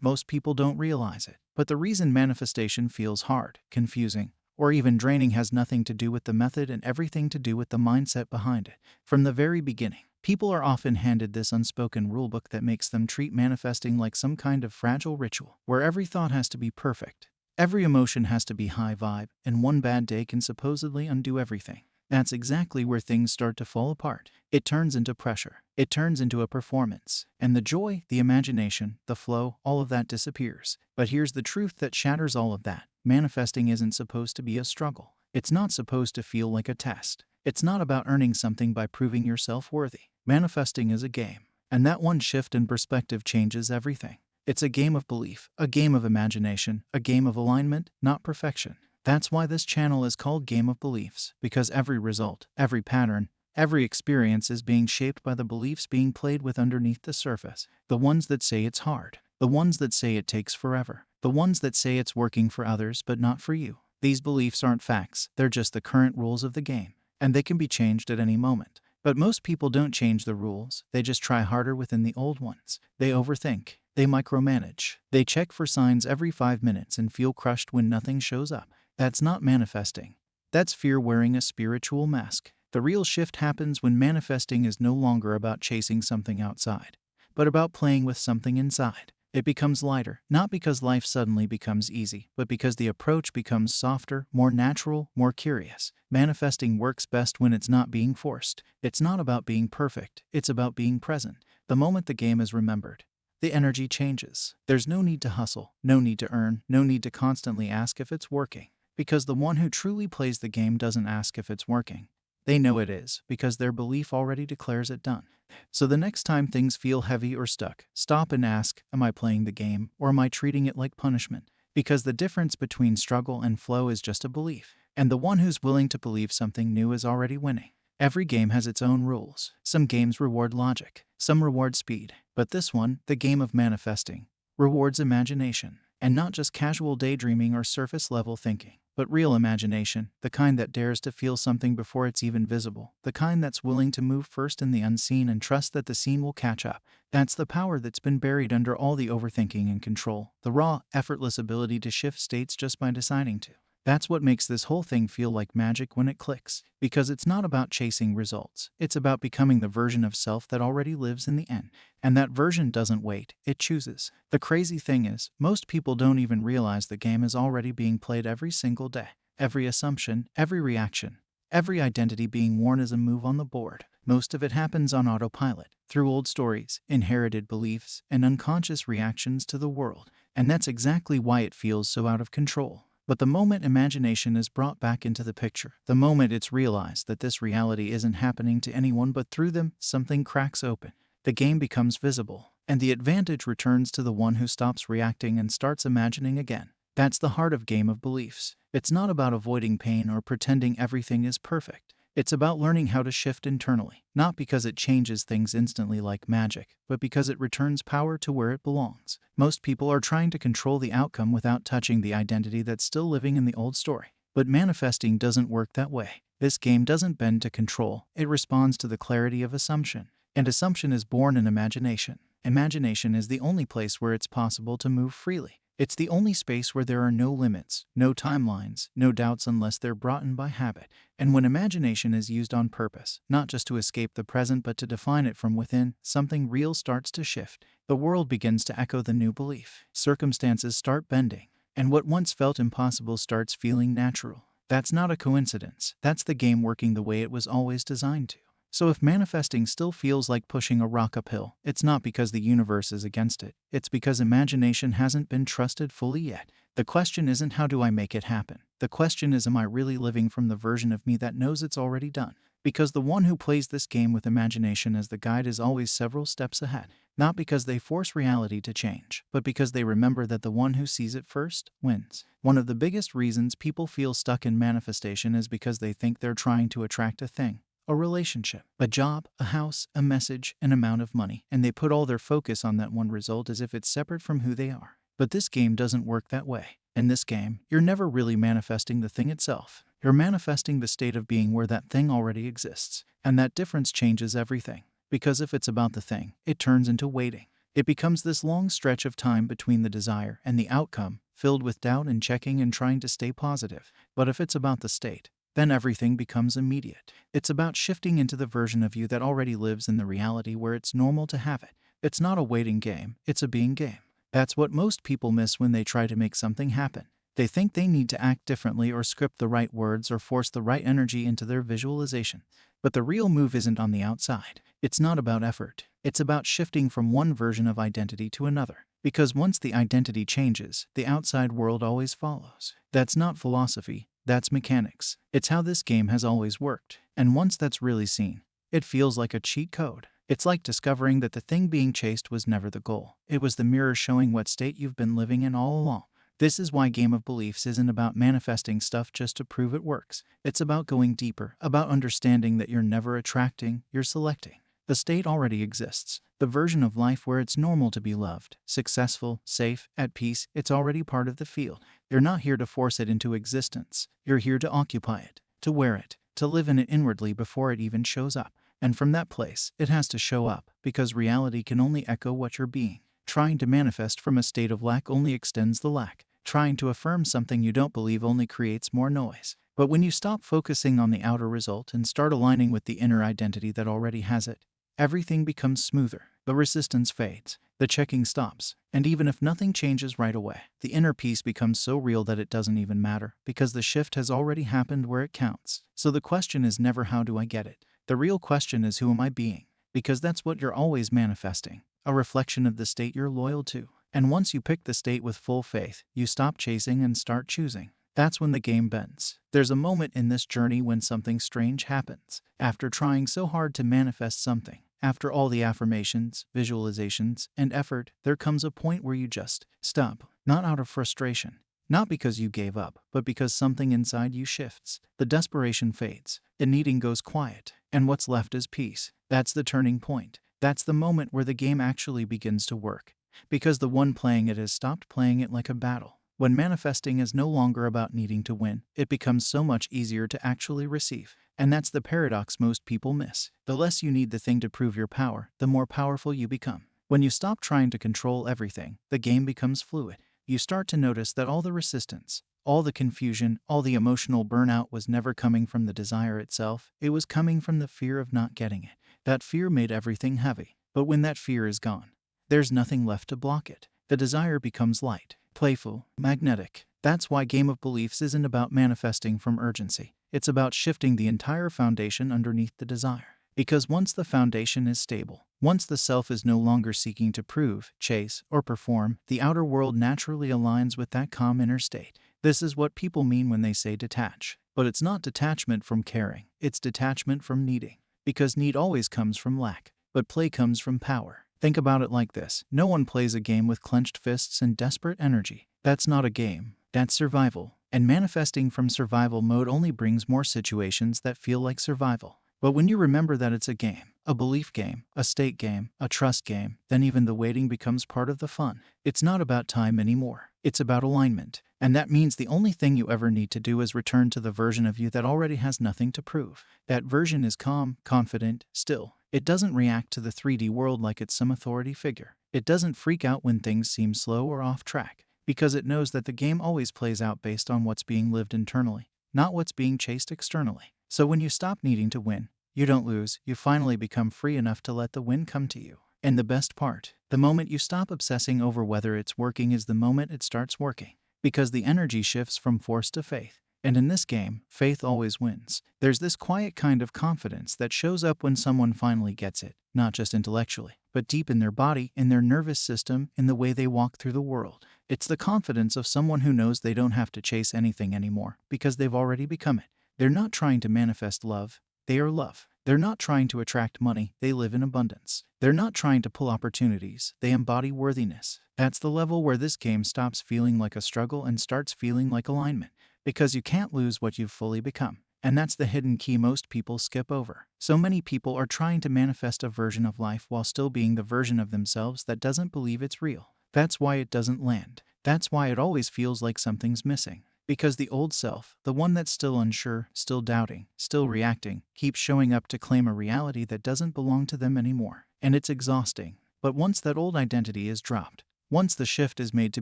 Most people don't realize it. But the reason manifestation feels hard, confusing, or even draining has nothing to do with the method and everything to do with the mindset behind it. From the very beginning, people are often handed this unspoken rulebook that makes them treat manifesting like some kind of fragile ritual, where every thought has to be perfect, every emotion has to be high vibe, and one bad day can supposedly undo everything. That's exactly where things start to fall apart. It turns into pressure. It turns into a performance. And the joy, the imagination, the flow, all of that disappears. But here's the truth that shatters all of that. Manifesting isn't supposed to be a struggle. It's not supposed to feel like a test. It's not about earning something by proving yourself worthy. Manifesting is a game. And that one shift in perspective changes everything. It's a game of belief, a game of imagination, a game of alignment, not perfection. That's why this channel is called Game of Beliefs, because every result, every pattern, every experience is being shaped by the beliefs being played with underneath the surface. The ones that say it's hard, the ones that say it takes forever, the ones that say it's working for others but not for you. These beliefs aren't facts, they're just the current rules of the game, and they can be changed at any moment. But most people don't change the rules, they just try harder within the old ones. They overthink, they micromanage, they check for signs every 5 minutes and feel crushed when nothing shows up. That's not manifesting. That's fear wearing a spiritual mask. The real shift happens when manifesting is no longer about chasing something outside, but about playing with something inside. It becomes lighter, not because life suddenly becomes easy, but because the approach becomes softer, more natural, more curious. Manifesting works best when it's not being forced. It's not about being perfect, it's about being present. The moment the game is remembered, the energy changes. There's no need to hustle, no need to earn, no need to constantly ask if it's working. Because the one who truly plays the game doesn't ask if it's working. They know it is, because their belief already declares it done. So the next time things feel heavy or stuck, stop and ask, am I playing the game, or am I treating it like punishment? Because the difference between struggle and flow is just a belief. And the one who's willing to believe something new is already winning. Every game has its own rules. Some games reward logic, some reward speed. But this one, the game of manifesting, rewards imagination. And not just casual daydreaming or surface-level thinking, but real imagination, the kind that dares to feel something before it's even visible, the kind that's willing to move first in the unseen and trust that the seen will catch up. That's the power that's been buried under all the overthinking and control, the raw, effortless ability to shift states just by deciding to. That's what makes this whole thing feel like magic when it clicks, because it's not about chasing results, it's about becoming the version of self that already lives in the end. And that version doesn't wait, it chooses. The crazy thing is, most people don't even realize the game is already being played every single day. Every assumption, every reaction, every identity being worn as a move on the board. Most of it happens on autopilot, through old stories, inherited beliefs, and unconscious reactions to the world. And that's exactly why it feels so out of control. But the moment imagination is brought back into the picture, the moment it's realized that this reality isn't happening to anyone but through them, something cracks open. The game becomes visible, and the advantage returns to the one who stops reacting and starts imagining again. That's the heart of Game of Beliefs. It's not about avoiding pain or pretending everything is perfect. It's about learning how to shift internally, not because it changes things instantly like magic, but because it returns power to where it belongs. Most people are trying to control the outcome without touching the identity that's still living in the old story. But manifesting doesn't work that way. This game doesn't bend to control, it responds to the clarity of assumption. And assumption is born in imagination. Imagination is the only place where it's possible to move freely. It's the only space where there are no limits, no timelines, no doubts unless they're brought in by habit. And when imagination is used on purpose, not just to escape the present but to define it from within, something real starts to shift. The world begins to echo the new belief. Circumstances start bending, and what once felt impossible starts feeling natural. That's not a coincidence. That's the game working the way it was always designed to. So if manifesting still feels like pushing a rock uphill, it's not because the universe is against it. It's because imagination hasn't been trusted fully yet. The question isn't how do I make it happen? The question is, am I really living from the version of me that knows it's already done? Because the one who plays this game with imagination as the guide is always several steps ahead. Not because they force reality to change, but because they remember that the one who sees it first wins. One of the biggest reasons people feel stuck in manifestation is because they think they're trying to attract a thing. A relationship, a job, a house, a message, an amount of money, and they put all their focus on that one result as if it's separate from who they are. But this game doesn't work that way. In this game, you're never really manifesting the thing itself. You're manifesting the state of being where that thing already exists. And that difference changes everything. Because if it's about the thing, it turns into waiting. It becomes this long stretch of time between the desire and the outcome, filled with doubt and checking and trying to stay positive. But if it's about the state, then everything becomes immediate. It's about shifting into the version of you that already lives in the reality where it's normal to have it. It's not a waiting game, it's a being game. That's what most people miss when they try to make something happen. They think they need to act differently or script the right words or force the right energy into their visualization. But the real move isn't on the outside. It's not about effort. It's about shifting from one version of identity to another. Because once the identity changes, the outside world always follows. That's not philosophy, that's mechanics. It's how this game has always worked. And once that's really seen, it feels like a cheat code. It's like discovering that the thing being chased was never the goal. It was the mirror showing what state you've been living in all along. This is why Game of Beliefs isn't about manifesting stuff just to prove it works. It's about going deeper, about understanding that you're never attracting, you're selecting. The state already exists. The version of life where it's normal to be loved, successful, safe, at peace, it's already part of the field. You're not here to force it into existence. You're here to occupy it, to wear it, to live in it inwardly before it even shows up. And from that place, it has to show up, because reality can only echo what you're being. Trying to manifest from a state of lack only extends the lack. Trying to affirm something you don't believe only creates more noise. But when you stop focusing on the outer result and start aligning with the inner identity that already has it, everything becomes smoother. The resistance fades. The checking stops. And even if nothing changes right away, the inner peace becomes so real that it doesn't even matter, because the shift has already happened where it counts. So the question is never how do I get it? The real question is who am I being? Because that's what you're always manifesting. A reflection of the state you're loyal to. And once you pick the state with full faith, you stop chasing and start choosing. That's when the game bends. There's a moment in this journey when something strange happens. After trying so hard to manifest something, after all the affirmations, visualizations, and effort, there comes a point where you just stop. Not out of frustration. Not because you gave up, but because something inside you shifts. The desperation fades. The needing goes quiet. And what's left is peace. That's the turning point. That's the moment where the game actually begins to work. Because the one playing it has stopped playing it like a battle. When manifesting is no longer about needing to win, it becomes so much easier to actually receive. And that's the paradox most people miss. The less you need the thing to prove your power, the more powerful you become. When you stop trying to control everything, the game becomes fluid. You start to notice that all the resistance, all the confusion, all the emotional burnout was never coming from the desire itself. It was coming from the fear of not getting it. That fear made everything heavy. But when that fear is gone, there's nothing left to block it. The desire becomes light, playful, magnetic. That's why Game of Beliefs isn't about manifesting from urgency. It's about shifting the entire foundation underneath the desire. Because once the foundation is stable, once the self is no longer seeking to prove, chase, or perform, the outer world naturally aligns with that calm inner state. This is what people mean when they say detach. But it's not detachment from caring, it's detachment from needing. Because need always comes from lack, but play comes from power. Think about it like this. No one plays a game with clenched fists and desperate energy. That's not a game. That's survival. And manifesting from survival mode only brings more situations that feel like survival. But when you remember that it's a game, a belief game, a state game, a trust game, then even the waiting becomes part of the fun. It's not about time anymore. It's about alignment. And that means the only thing you ever need to do is return to the version of you that already has nothing to prove. That version is calm, confident, still. It doesn't react to the 3D world like it's some authority figure. It doesn't freak out when things seem slow or off track. Because it knows that the game always plays out based on what's being lived internally, not what's being chased externally. So when you stop needing to win, you don't lose, you finally become free enough to let the win come to you. And the best part, the moment you stop obsessing over whether it's working is the moment it starts working. Because the energy shifts from force to faith. And in this game, faith always wins. There's this quiet kind of confidence that shows up when someone finally gets it, not just intellectually, but deep in their body, in their nervous system, in the way they walk through the world. It's the confidence of someone who knows they don't have to chase anything anymore, because they've already become it. They're not trying to manifest love, they are love. They're not trying to attract money, they live in abundance. They're not trying to pull opportunities, they embody worthiness. That's the level where this game stops feeling like a struggle and starts feeling like alignment. Because you can't lose what you've fully become. And that's the hidden key most people skip over. So many people are trying to manifest a version of life while still being the version of themselves that doesn't believe it's real. That's why it doesn't land. That's why it always feels like something's missing. Because the old self, the one that's still unsure, still doubting, still reacting, keeps showing up to claim a reality that doesn't belong to them anymore. And it's exhausting. But once that old identity is dropped, once the shift is made to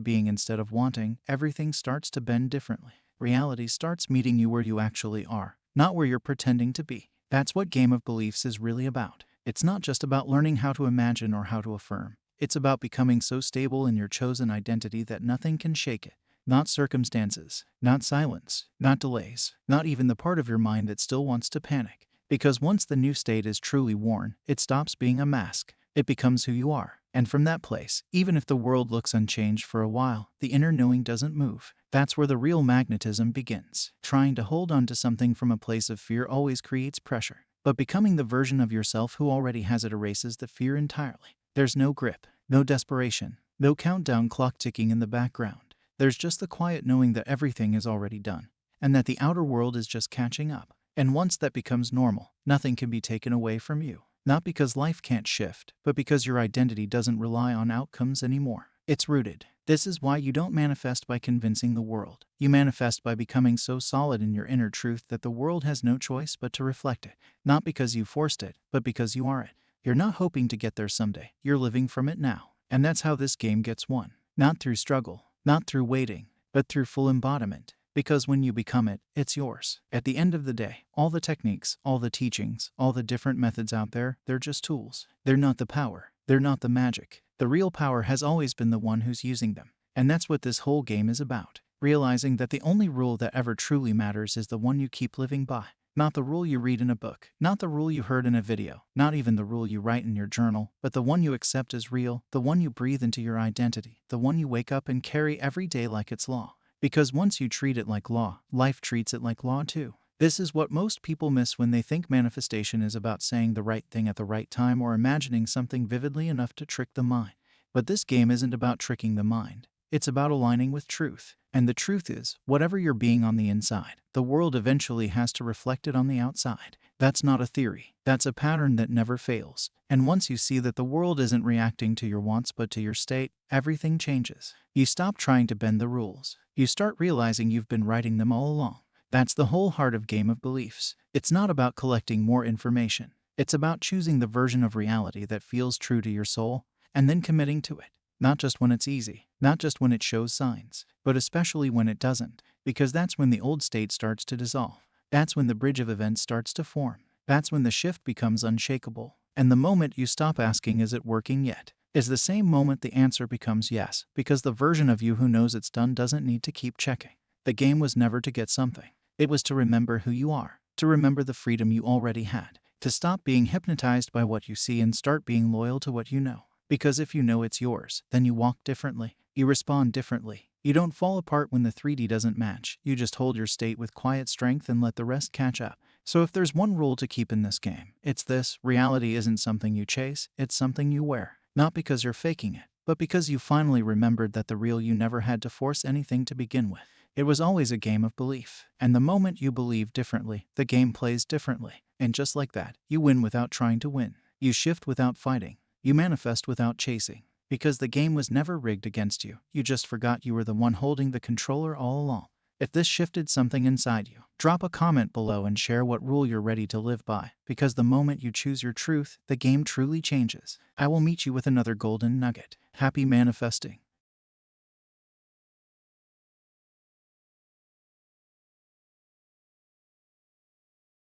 being instead of wanting, everything starts to bend differently. Reality starts meeting you where you actually are, not where you're pretending to be. That's what Game of Beliefs is really about. It's not just about learning how to imagine or how to affirm. It's about becoming so stable in your chosen identity that nothing can shake it. Not circumstances, not silence, not delays, not even the part of your mind that still wants to panic. Because once the new state is truly worn, it stops being a mask. It becomes who you are. And from that place, even if the world looks unchanged for a while, the inner knowing doesn't move. That's where the real magnetism begins. Trying to hold on to something from a place of fear always creates pressure. But becoming the version of yourself who already has it erases the fear entirely. There's no grip, no desperation, no countdown clock ticking in the background. There's just the quiet knowing that everything is already done, and that the outer world is just catching up. And once that becomes normal, nothing can be taken away from you. Not because life can't shift, but because your identity doesn't rely on outcomes anymore. It's rooted. This is why you don't manifest by convincing the world. You manifest by becoming so solid in your inner truth that the world has no choice but to reflect it. Not because you forced it, but because you are it. You're not hoping to get there someday. You're living from it now. And that's how this game gets won. Not through struggle, not through waiting, but through full embodiment. Because when you become it, it's yours. At the end of the day, all the techniques, all the teachings, all the different methods out there, they're just tools. They're not the power. They're not the magic. The real power has always been the one who's using them. And that's what this whole game is about. Realizing that the only rule that ever truly matters is the one you keep living by. Not the rule you read in a book, not the rule you heard in a video, not even the rule you write in your journal, but the one you accept as real, the one you breathe into your identity, the one you wake up and carry every day like it's law. Because once you treat it like law, life treats it like law too. This is what most people miss when they think manifestation is about saying the right thing at the right time or imagining something vividly enough to trick the mind. But this game isn't about tricking the mind. It's about aligning with truth. And the truth is, whatever you're being on the inside, the world eventually has to reflect it on the outside. That's not a theory. That's a pattern that never fails. And once you see that the world isn't reacting to your wants but to your state, everything changes. You stop trying to bend the rules. You start realizing you've been writing them all along. That's the whole heart of Game of Beliefs. It's not about collecting more information. It's about choosing the version of reality that feels true to your soul, and then committing to it. Not just when it's easy, not just when it shows signs, but especially when it doesn't, because that's when the old state starts to dissolve. That's when the bridge of events starts to form. That's when the shift becomes unshakable. And the moment you stop asking, is it working yet, is the same moment the answer becomes yes, because the version of you who knows it's done doesn't need to keep checking. The game was never to get something. It was to remember who you are, to remember the freedom you already had, to stop being hypnotized by what you see and start being loyal to what you know. Because if you know it's yours, then you walk differently, you respond differently. You don't fall apart when the 3D doesn't match. You just hold your state with quiet strength and let the rest catch up. So if there's one rule to keep in this game, it's this: reality isn't something you chase, it's something you wear. Not because you're faking it, but because you finally remembered that the real you never had to force anything to begin with. It was always a game of belief. And the moment you believe differently, the game plays differently. And just like that, you win without trying to win. You shift without fighting. You manifest without chasing. Because the game was never rigged against you. You just forgot you were the one holding the controller all along. If this shifted something inside you, drop a comment below and share what rule you're ready to live by. Because the moment you choose your truth, the game truly changes. I will meet you with another golden nugget. Happy manifesting.